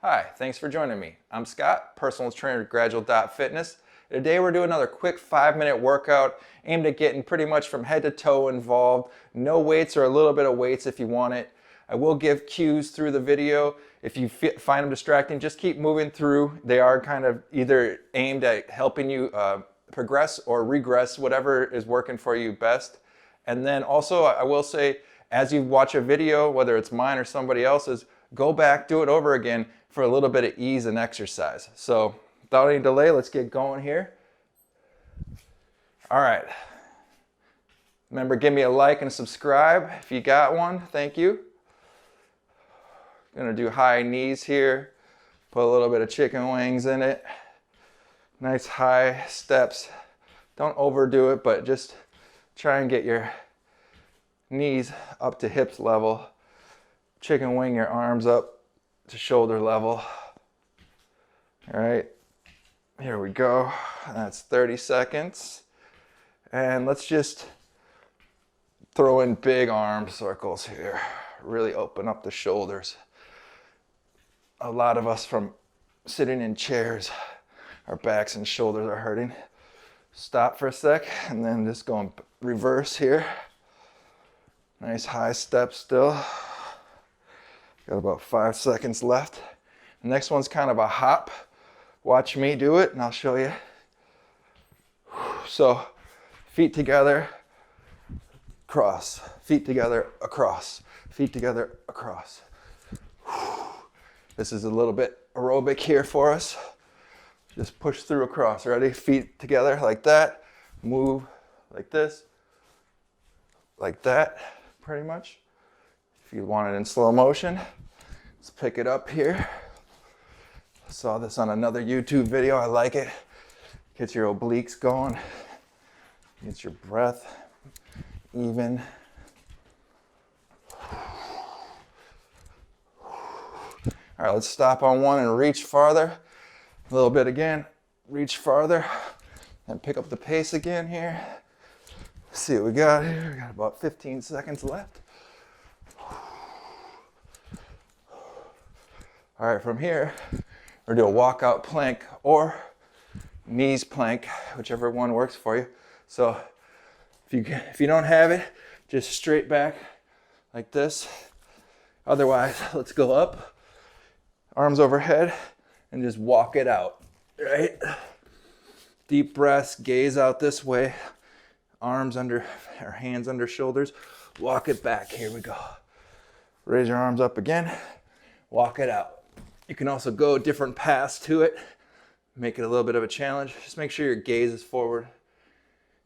Hi, thanks for joining me. I'm Scott, personal trainer at Gradual.Fitness. Today we're doing another quick 5-minute workout aimed at getting pretty much from head to toe involved. No weights or a little bit of weights if you want it. I will give cues through the video. If you find them distracting, just keep moving through. They are kind of either aimed at helping you progress or regress, whatever is working for you best. And then also I will say, as you watch a video, whether it's mine or somebody else's, go back, do it over again for a little bit of ease and exercise. So without any delay, let's get going here. All right. Remember, give me a like and subscribe if you got one. Thank you. Gonna do high knees here. Put a little bit of chicken wings in it. Nice high steps. Don't overdo it, but just try and get your knees up to hips level. Chicken wing your arms up to shoulder level. All right, here we go. That's 30 seconds. And let's just throw in big arm circles here. Really open up the shoulders. A lot of us from sitting in chairs, our backs and shoulders are hurting. Stop for a sec and then just go in reverse here. Nice high step still. Got about 5 seconds left. The next one's kind of a hop. Watch me do it and I'll show you. So feet together, cross. Feet together, across. Feet together, across. This is a little bit aerobic here for us. Just push through across. Ready? Feet together like that. Move like this. Like that, pretty much. If you want it in slow motion, let's pick it up here. I saw this on another YouTube video. I like it. Gets your obliques going. Gets your breath even. All right, let's stop on one and reach farther. A little bit again. Reach farther. And pick up the pace again here. Let's see what we got here. We got about 15 seconds left. All right, from here, we're gonna do a walkout plank or knees plank, whichever one works for you. So if you don't have it, just straight back like this. Otherwise, let's go up, arms overhead, and just walk it out, right? Deep breaths, gaze out this way, arms under, or hands under shoulders, walk it back, here we go. Raise your arms up again, walk it out. You can also go different paths to it, make it a little bit of a challenge. Just make sure your gaze is forward.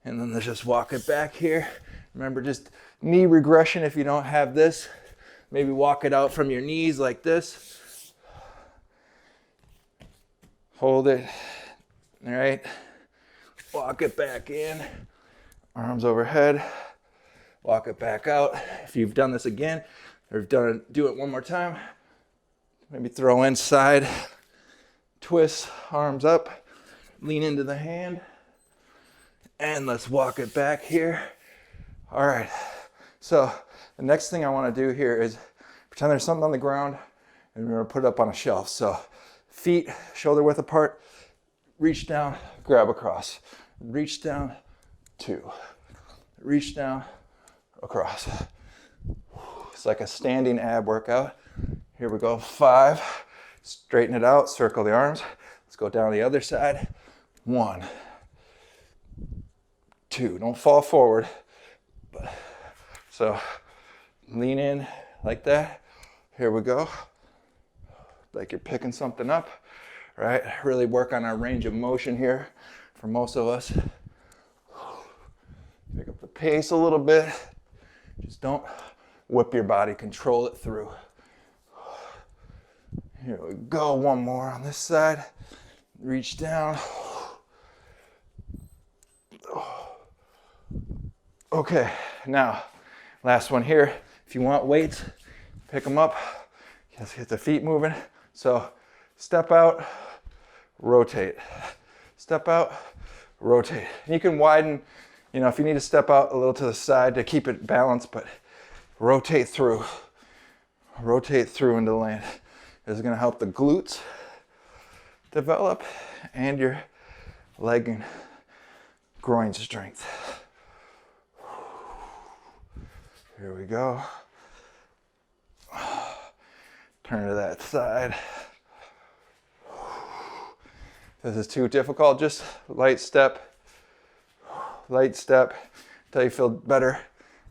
And then let's just walk it back here. Remember, just knee regression if you don't have this. Maybe walk it out from your knees like this. Hold it, all right? Walk it back in, arms overhead, walk it back out. If you've done this again, or do it one more time, maybe throw in side twist, arms up, lean into the hand, and let's walk it back here. All right, so the next thing I want to do here is pretend there's something on the ground and we're going to put it up on a shelf. So feet shoulder width apart, reach down, grab across, reach down, 2, reach down, across. It's like a standing ab workout. Here we go, 5, straighten it out, circle the arms. Let's go down the other side. 1, 2, don't fall forward. So lean in like that. Here we go. Like you're picking something up, right? Really work on our range of motion here for most of us. Pick up the pace a little bit. Just don't whip your body, control it through. Here we go, one more on this side. Reach down. Okay, now, last one here. If you want weights, pick them up. Just get the feet moving. So, step out, rotate. Step out, rotate. And you can widen, if you need to step out a little to the side to keep it balanced, but rotate through into the land. This is gonna help the glutes develop and your leg and groin strength. Here we go. Turn to that side. If this is too difficult, just light step until you feel better.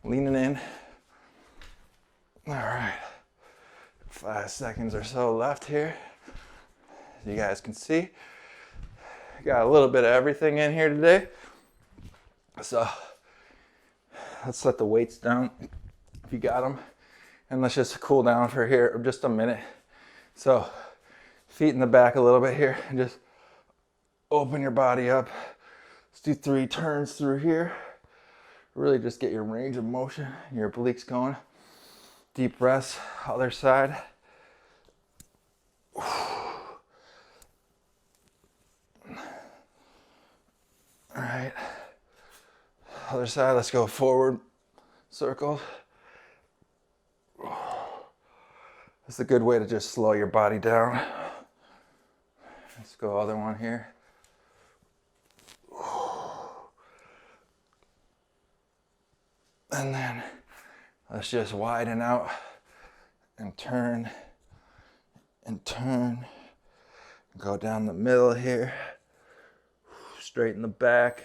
Leaning in. All right. 5 seconds or so left here. As you guys can see, got a little bit of everything in here today. So let's let the weights down if you got them. And let's just cool down for here just a minute. So feet in the back a little bit here and just open your body up. Let's do 3 turns through here. Really just get your range of motion, your obliques going. Deep breaths, other side. All right. Other side, let's go forward, circles. That's a good way to just slow your body down. Let's go other one here. And then let's just widen out and turn and turn. Go down the middle here. Straighten the back.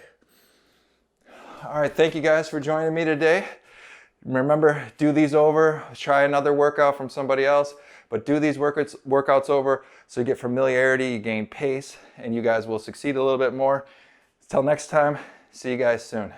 All right, thank you guys for joining me today. Remember, do these over. Try another workout from somebody else, but do these workouts over so you get familiarity, you gain pace, and you guys will succeed a little bit more. Until next time, see you guys soon.